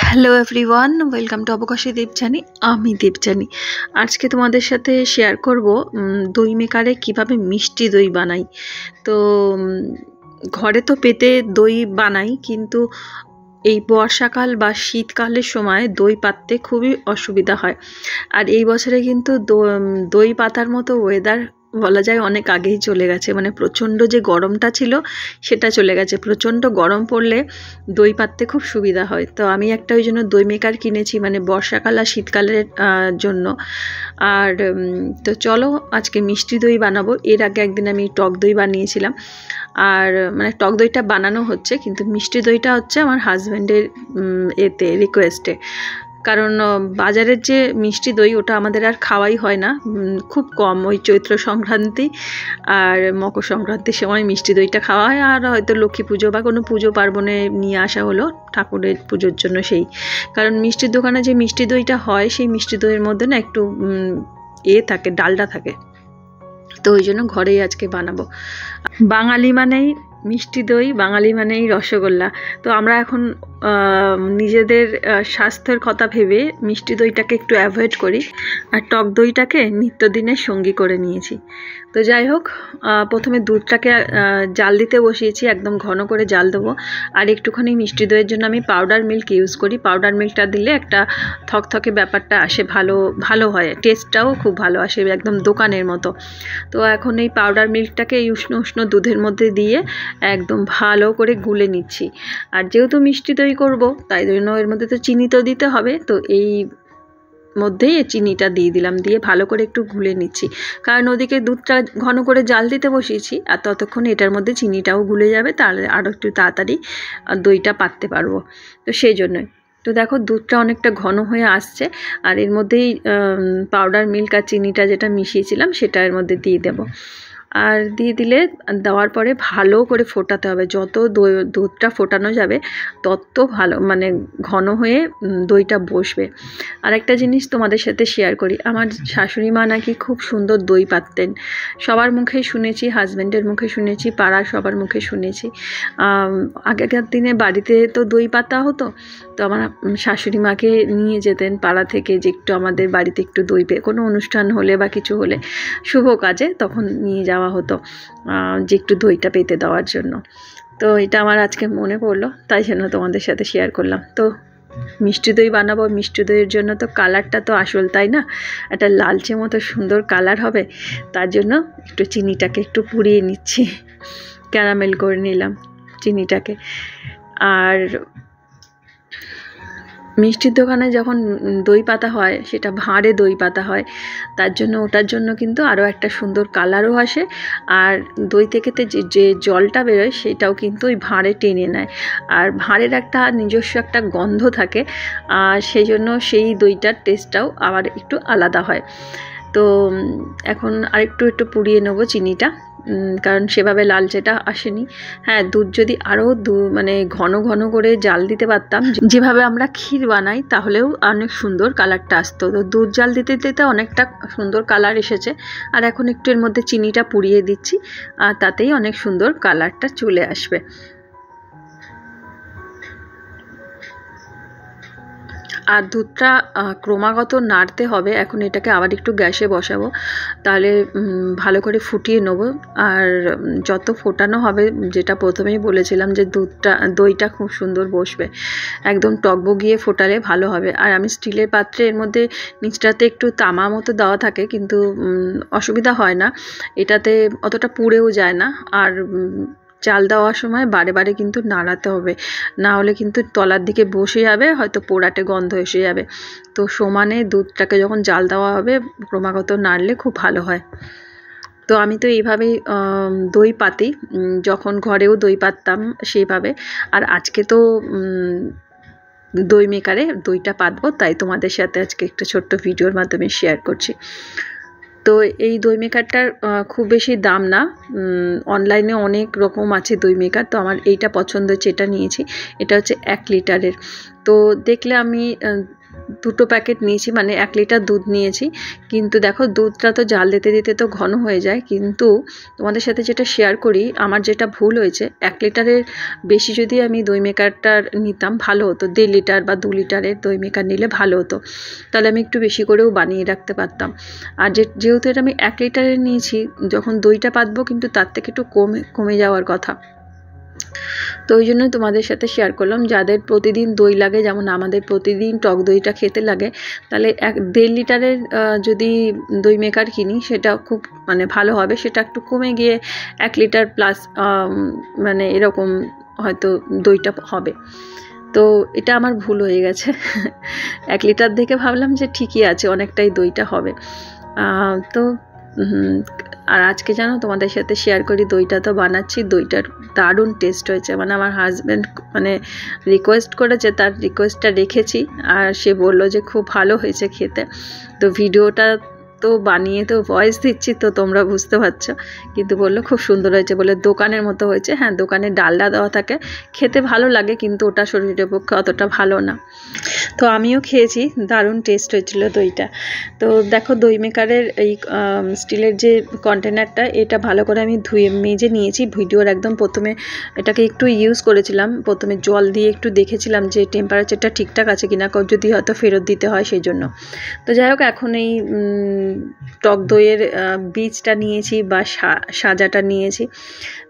Hello everyone, welcome to Obokashi Dipjani. আমি দীপজানি। আজকে তোমাদের সাথে শেয়ার করব দই মেকারে কিভাবে মিষ্টি দই বানাই। তো ঘরে তো পেতে দই বানাই, কিন্তু এই বর্ষাকাল বা শীতকালের সময় দই পাততে খুবই অসুবিধা হয়। আর এই বছরে কিন্তু দই পাতার মতো ওয়েদার বলা যায় অনেক আগেই চলে গেছে। মানে প্রচণ্ড যে গরমটা ছিল সেটা চলে গেছে। প্রচণ্ড গরম পড়লে দই পাততে খুব সুবিধা হয়। তো আমি একটা ওই জন্য দই মেকার কিনেছি, মানে বর্ষাকাল আর শীতকালের জন্য। আর তো চলো আজকে মিষ্টি দই বানাবো। এর আগে একদিন আমি টক দই বানিয়েছিলাম, আর মানে টক দইটা বানানো হচ্ছে, কিন্তু মিষ্টি দইটা হচ্ছে আমার হাজব্যান্ডের রিকোয়েস্টে। কারণ বাজারের যে মিষ্টি দই ওটা আমাদের আর খাওয়াই হয় না, খুব কম। ওই চৈত্র সংক্রান্তি আর মকর সংক্রান্তির সময় মিষ্টি দইটা খাওয়া হয়, আর হয়তো লক্ষ্মী পুজো বা কোনো পুজো পার্বণে নিয়ে আসা হলো ঠাকুরের পুজোর জন্য সেই। কারণ মিষ্টির দোকানে যে মিষ্টি দইটা হয় সেই মিষ্টি দইয়ের মধ্যে না একটু থাকে, ডালডা থাকে। তো ওই জন্য ঘরেই আজকে বানাবো। বাঙালি মানেই মিষ্টি দই, বাঙালি মানেই রসগোল্লা। তো আমরা এখন নিজেদের স্বাস্থ্যের কথা ভেবে মিষ্টি দইটাকে একটু অ্যাভয়েড করি, আর টক দইটাকে নিত্যদিনের সঙ্গী করে নিয়েছি। তো যাই হোক, প্রথমে দুধটাকে জাল দিতে বসিয়েছি, একদম ঘন করে জাল দেবো। আর একটুখানি মিষ্টি দইয়ের জন্য আমি পাউডার মিল্ক ইউজ করি। পাউডার মিল্কটা দিলে একটা থকথকে ব্যাপারটা আসে, ভালো হয়, টেস্টটাও খুব ভালো আসে, একদম দোকানের মতো। তো এখন এই পাউডার মিল্কটাকে এই উষ্ণ উষ্ণ দুধের মধ্যে দিয়ে একদম ভালো করে গুলে নিচ্ছি। আর যেহেতু মিষ্টি দই করব তাই জন্য এর মধ্যে তো চিনি তো দিতে হবে। তো এই মধ্যেই চিনিটা দিয়ে দিলাম, দিয়ে ভালো করে একটু গুলে নিচ্ছি। কারণ ওদিকে দুধটা ঘন করে জাল দিতে বসিয়েছি, আর ততক্ষণ এটার মধ্যে চিনিটাও গুলে যাবে, তাহলে আরও একটু তাড়াতাড়ি দইটা পাততে পারবো। তো সেই জন্যই। তো দেখো দুধটা অনেকটা ঘন হয়ে আসছে, আর এর মধ্যেই পাউডার মিল্ক আর চিনিটা যেটা মিশিয়েছিলাম সেটা এর মধ্যে দিয়ে দেবো। আর দিয়ে দিলে দেওয়ার পরে ভালো করে ফোটাতে হবে। যত দুধটা ফোটানো যাবে তত ভালো, মানে ঘন হয়ে দইটা বসবে। আর একটা জিনিস তোমাদের সাথে শেয়ার করি, আমার শাশুড়ি মা নাকি খুব সুন্দর দই পাততেন। সবার মুখেই শুনেছি, হাজব্যান্ডের মুখে শুনেছি, পাড়ার সবার মুখে শুনেছি। আগেকার দিনে বাড়িতে তো দই পাতা হতো, তো আমার শাশুড়ি মাকে নিয়ে যেতেন পাড়া থেকে, যে একটু আমাদের বাড়িতে একটু দই কোনো অনুষ্ঠান হলে বা কিছু হলে শুভ কাজে তখন নিয়ে যাওয়া হতো, যে একটু দইটা পেতে দেওয়ার জন্য। তো এটা আমার আজকে মনে পড়লো, তাই জন্য তোমাদের সাথে শেয়ার করলাম। তো মিষ্টি দই বানাবো, মিষ্টি দইয়ের জন্য তো কালারটা তো আসল, তাই না? একটা লালচে মতো সুন্দর কালার হবে, তার জন্য একটু চিনিটাকে একটু পুড়িয়ে নিচ্ছি, ক্যারামেল করে নিলাম চিনিটাকে। আর মিষ্টির দোকানে যখন দই পাতা হয় সেটা ভাঁড়ে দই পাতা হয়, তার জন্য ওটার জন্য কিন্তু আরও একটা সুন্দর কালারও আসে। আর দই থেকে যে জলটা বেরোয় সেটাও কিন্তু ওই ভাঁড়ে টেনে নেয়, আর ভাঁড়ের একটা নিজস্ব একটা গন্ধ থাকে, আর সেই জন্য সেই দইটার টেস্টটাও আবার একটু আলাদা হয়। তো এখন আরেকটু পুড়িয়ে নেবো চিনিটা, কারণ সেভাবে লালচেটা আসেনি। হ্যাঁ, দুধ যদি আরও মানে ঘন ঘন করে জাল দিতে পারতাম, যেভাবে আমরা ক্ষীর বানাই, তাহলেও অনেক সুন্দর কালারটা আসতো। তো দুধ জাল দিতে দিতে অনেকটা সুন্দর কালার এসেছে। আর এখন একটু এর মধ্যে চিনিটা পুড়িয়ে দিচ্ছি, আর তাতেই অনেক সুন্দর কালারটা চলে আসবে। আর দুধটা ক্রমাগত নাড়তে হবে। এখন এটাকে আবার একটু গ্যাসে বসাবো, তাহলে ভালো করে ফুটিয়ে নেবো। আর যত ফোটানো হবে, যেটা প্রথমেই বলেছিলাম যে দইটা খুব সুন্দর বসবে, একদম টকবগিয়ে ফোটালে ভালো হবে। আর আমি স্টিলের পাত্রে, এর মধ্যে নিচটাতে একটু তামা মতো দেওয়া থাকে, কিন্তু অসুবিধা হয় না, এটাতে অতটা পুড়েও যায় না। আর চাল দেওয়ার সময় বারে বারে কিন্তু নাড়াতে হবে, না হলে কিন্তু তলার দিকে বসে যাবে, হয়তো পোড়াটে গন্ধ এসে যাবে। তো সমানে দুধটাকে যখন জাল দেওয়া হবে ক্রমাগত নাড়লে খুব ভালো হয়। তো আমি তো এইভাবেই দই পাতি, যখন ঘরেও দই পাততাম সেইভাবে। আর আজকে তো দই মেকারে দইটা পাতবো, তাই তোমাদের সাথে আজকে একটা ছোট্ট ভিডিওর মাধ্যমে শেয়ার করছি। তো এই দই মেকারটার খুব বেশি দাম না, অনলাইনে অনেক রকম আছে দই মেকার। তো আমার এইটা পছন্দ হচ্ছে, এটা নিয়েছি। এটা হচ্ছে 1 লিটারের। তো দেখলে আমি 2টো প্যাকেট নিয়েছি, মানে 1 লিটার দুধ নিয়েছি। কিন্তু দেখো দুধটা তো জাল দিতে দিতে তো ঘন হয়ে যায়, কিন্তু তোমাদের সাথে যেটা শেয়ার করি, আমার যেটা ভুল হয়েছে, 1 লিটারের বেশি যদি আমি দই মেকারটার নিতাম ভালো হতো, 1.5 লিটার বা 2 লিটারের দই মেকার নিলে ভালো হতো, তাহলে আমি একটু বেশি করেও বানিয়ে রাখতে পারতাম। আর যেহেতু এটা আমি 1 লিটারের নিয়েছি, যখন দইটা পাতবো কিন্তু তার থেকে একটু কমে যাওয়ার কথা। তো ওই জন্য তোমাদের সাথে শেয়ার করলাম, যাদের প্রতিদিন দই লাগে, যেমন আমাদের প্রতিদিন টক দইটা খেতে লাগে, তাহলে 1.5 লিটারের যদি দই মেকার কিনি সেটা খুব মানে ভালো হবে। সেটা একটু কমে গিয়ে 1 লিটার প্লাস মানে এরকম হয়তো দইটা হবে। তো এটা আমার ভুল হয়ে গেছে। 1 লিটার দেখে ভাবলাম যে ঠিকই আছে, অনেকটাই দইটা হবে। তো আর আজকে জানো তোমাদের সাথে শেয়ার করি, দইটা তো বানাচ্ছি, দইটার দারুণ টেস্ট হয়েছে। মানে আমার হাজব্যান্ড মানে রিকোয়েস্ট করেছে, তার রিকোয়েস্টটা রেখেছি, আর সে বলল যে খুব ভালো হয়েছে খেতে। তো ভিডিওটা তো বানিয়ে তো ভয়েস দিচ্ছি, তো তোমরা বুঝতে পারছো, কিন্তু বললো খুব সুন্দর হয়েছে, বলে দোকানের মতো হয়েছে। হ্যাঁ, দোকানে ডালডা দেওয়া থাকে, খেতে ভালো লাগে, কিন্তু ওটা শরীরের পক্ষে অতটা ভালো না। তো আমিও খেয়েছি, দারুণ টেস্ট হয়েছিল দইটা। তো দেখো দই মেকারের এই স্টিলের যে কন্টেনারটা, এটা ভালো করে আমি ধুয়ে মেজে নিয়েছি। ভিডিওর একদম প্রথমে এটাকে একটু ইউজ করেছিলাম, প্রথমে জল দিয়ে একটু দেখেছিলাম যে টেম্পারেচারটা ঠিকঠাক আছে কিনা, যদি হয়তো ফেরত দিতে হয় সেই জন্য। তো যাই হোক, এখন এই টক দইয়ের বীজটা নিয়েছি বা সাজাটা নিয়েছি।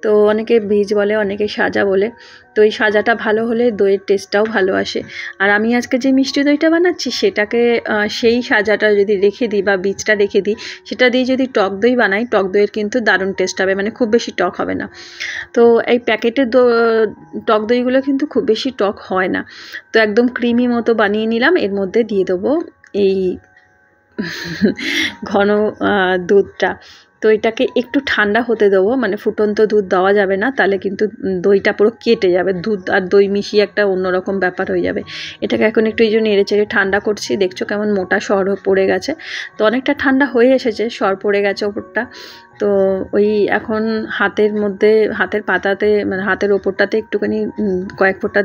তো অনেকে বীজ বলে, অনেকে সাজা বলে। তো এই সাজাটা ভালো হলে দইয়ের টেস্টটাও ভালো আসে। আর আমি আজকে যে মিষ্টি দইটা বানাচ্ছি, সেটাকে সেই সাজাটা যদি রেখে দিই বা বীজটা রেখে দিই, সেটা দিয়ে যদি টক দই বানাই, টক দইয়ের কিন্তু দারুণ টেস্ট হবে, মানে খুব বেশি টক হবে না। তো এই প্যাকেটের টক দইগুলো কিন্তু খুব বেশি টক হয় না। তো একদম ক্রিমি মতো বানিয়ে নিলাম। এর মধ্যে দিয়ে দেবো এই ঘন দুধটা। তো এটাকে একটু ঠান্ডা হতে দেবো, মানে ফুটন্ত দুধ দেওয়া যাবে না, তাহলে কিন্তু দইটা পুরো কেটে যাবে, দুধ আর দই মিশিয়ে একটা অন্যরকম ব্যাপার হয়ে যাবে। এটাকে এখন একটু এই জন্য নেড়েচেড়ে ঠান্ডা করছি। দেখছো কেমন মোটা সর পড়ে গেছে, তো অনেকটা ঠান্ডা হয়ে এসেছে, সর পড়ে গেছে ওপরটা। তো ওই এখন হাতের মধ্যে, হাতের পাতাতে, মানে হাতের ওপরটাতে একটুখানি কয়েক ফোঁটা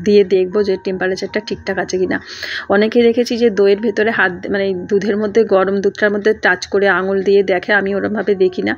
দিয়ে দেখবো যে টেম্পারেচারটা ঠিকঠাক আছে কিনা। অনেকে দেখেছি যে দইয়ের ভেতরে হাত, মানে দুধের মধ্যে, গরম দুধটার মধ্যে টাচ করে আঙুল দিয়ে দেখে, আমি ওরমভাবে দেখি না।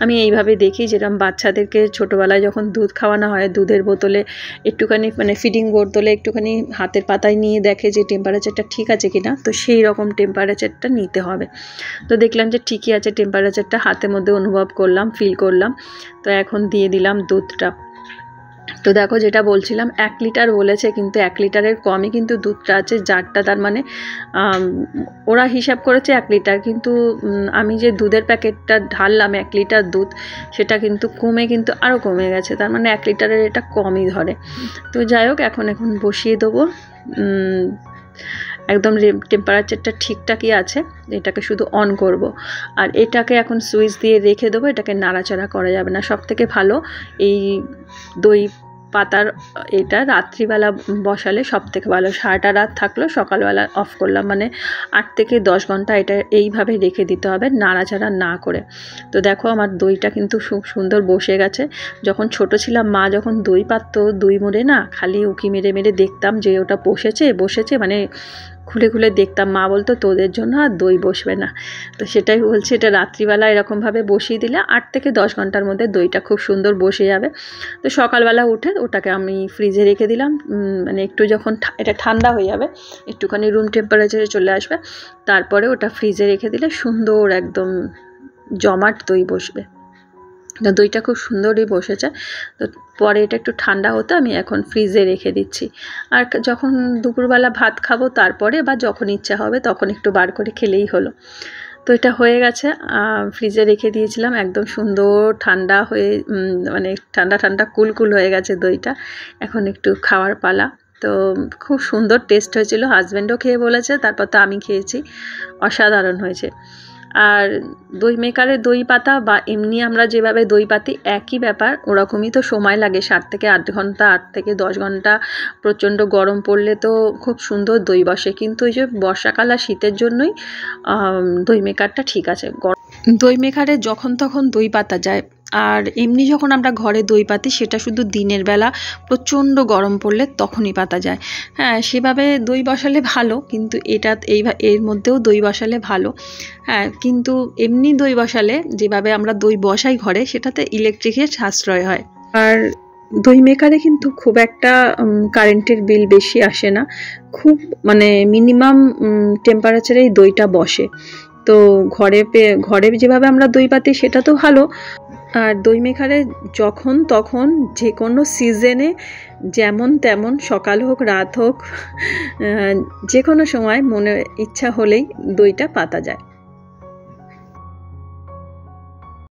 আমি এইভাবে দেখি, যেরকম বাচ্চাদেরকে ছোটোবেলায় যখন দুধ খাওয়ানো হয়, দুধের বোতলে একটুখানি, মানে ফিডিং বোতলে একটুখানি হাতের পাতায় নিয়ে দেখে যে টেম্পারেচারটা ঠিক আছে কিনা। তো সেই রকম টেম্পারেচারটা নিতে হবে। তো দেখলাম যে ঠিকই আছে টেম্পারেচারটা, হাতের মধ্যে অনুভব করলাম, ফিল করলাম। তো এখন দিয়ে দিলাম দুধটা। তো দেখো যেটা বলছিলাম, 1 লিটার বলেছে, কিন্তু 1 লিটারের কমই কিন্তু দুধটা আছে জারটা, তার মানে ওরা হিসাব করেছে 1 লিটার, কিন্তু আমি যে দুধের প্যাকেটটা ঢাললাম 1 লিটার দুধ, সেটা কিন্তু কমে, কিন্তু আরও কমে গেছে, তার মানে 1 লিটারের এটা কমই ধরে। তো যাই হোক, এখন বসিয়ে দেবো। একদম টেম্পারেচারটা ঠিকঠাকই আছে, এটাকে শুধু অন করব। আর এটাকে এখন সুইচ দিয়ে রেখে দেবো, এটাকে নাড়াচাড়া করা যাবে না। সবথেকে ভালো এই দই পাতার এটা রাত্রিবেলা বসালে সবথেকে ভালো। সারাটা রাত থাকলো, সকালবেলা অফ করলাম, মানে 8 থেকে 10 ঘন্টা এটা এইভাবে রেখে দিতে হবে, নাড়াচাড়া না করে। তো দেখো আমার দইটা কিন্তু খুব সুন্দর বসে গেছে। যখন ছোট ছিলাম, মা যখন দই পাততো, দই মোড়ে না, খালি উঁকি মেরে মেরে দেখতাম যে ওটা বসেছে, মানে খুলে খুলে দেখতাম। মা বলতো তোদের জন্য আর দই বসবে না। তো সেটাই বলছি, এটা রাত্রিবেলা এরকমভাবে বসিয়ে দিলে 8 থেকে 10 ঘন্টার মধ্যে দইটা খুব সুন্দর বসে যাবে। তো সকালবেলা উঠে ওটাকে আমি ফ্রিজে রেখে দিলাম, মানে একটু যখন এটা ঠান্ডা হয়ে যাবে, একটুখানি রুম টেম্পারেচারে চলে আসবে, তারপরে ওটা ফ্রিজে রেখে দিলে সুন্দর একদম জমাট দই বসবে। তো দইটা খুব সুন্দরই বসেছে। তো পরে এটা একটু ঠান্ডা হতে আমি এখন ফ্রিজে রেখে দিচ্ছি। আর যখন দুপুরবেলা ভাত খাবো, তারপরে বা যখন ইচ্ছা হবে তখন একটু বার করে খেলেই হলো। তো এটা হয়ে গেছে, ফ্রিজে রেখে দিয়েছিলাম, একদম সুন্দর ঠান্ডা হয়ে, মানে ঠান্ডা কুলকুল হয়ে গেছে দইটা। এখন একটু খাওয়ার পালা। তো খুব সুন্দর টেস্ট হয়েছিল, হাজব্যান্ডও খেয়ে বলেছে, তারপর তো আমি খেয়েছি, অসাধারণ হয়েছে। আর দই মেকারে দই পাতা বা এমনি আমরা যেভাবে দই পাতি, একই ব্যাপার, ওরকমই তো সময় লাগে, 7 থেকে 8 ঘন্টা, 8 থেকে 10 ঘন্টা। প্রচণ্ড গরম পড়লে তো খুব সুন্দর দই বসে, কিন্তু ওই যে বর্ষাকাল আর শীতের জন্যই দই মেকারটা ঠিক আছে। দই মেকারে যখন তখন দই পাতা যায়, আর এমনি যখন আমরা ঘরে দই পাতি সেটা শুধু দিনের বেলা প্রচণ্ড গরম পড়লে তখনই পাতা যায়। হ্যাঁ, সেভাবে দই বসালে ভালো, কিন্তু এর মধ্যেও দই বসালে ভালো। হ্যাঁ, কিন্তু এমনি দই বসালে যেভাবে আমরা দই বসাই ঘরে, সেটাতে ইলেকট্রিকের সাশ্রয় হয়। আর দই মেকারে কিন্তু খুব একটা কারেন্টের বিল বেশি আসে না, খুব মানে মিনিমাম টেম্পারেচারেই দইটা বসে। তো ঘরে যেভাবে আমরা দই পাতি সেটা তো ভালো। আর দই মেকারে যখন তখন যে কোনো সিজনে যেমন তেমন, সকাল হোক রাত হোক, যে কোনো সময় মনে ইচ্ছা হলেই দইটা পাতা যায়।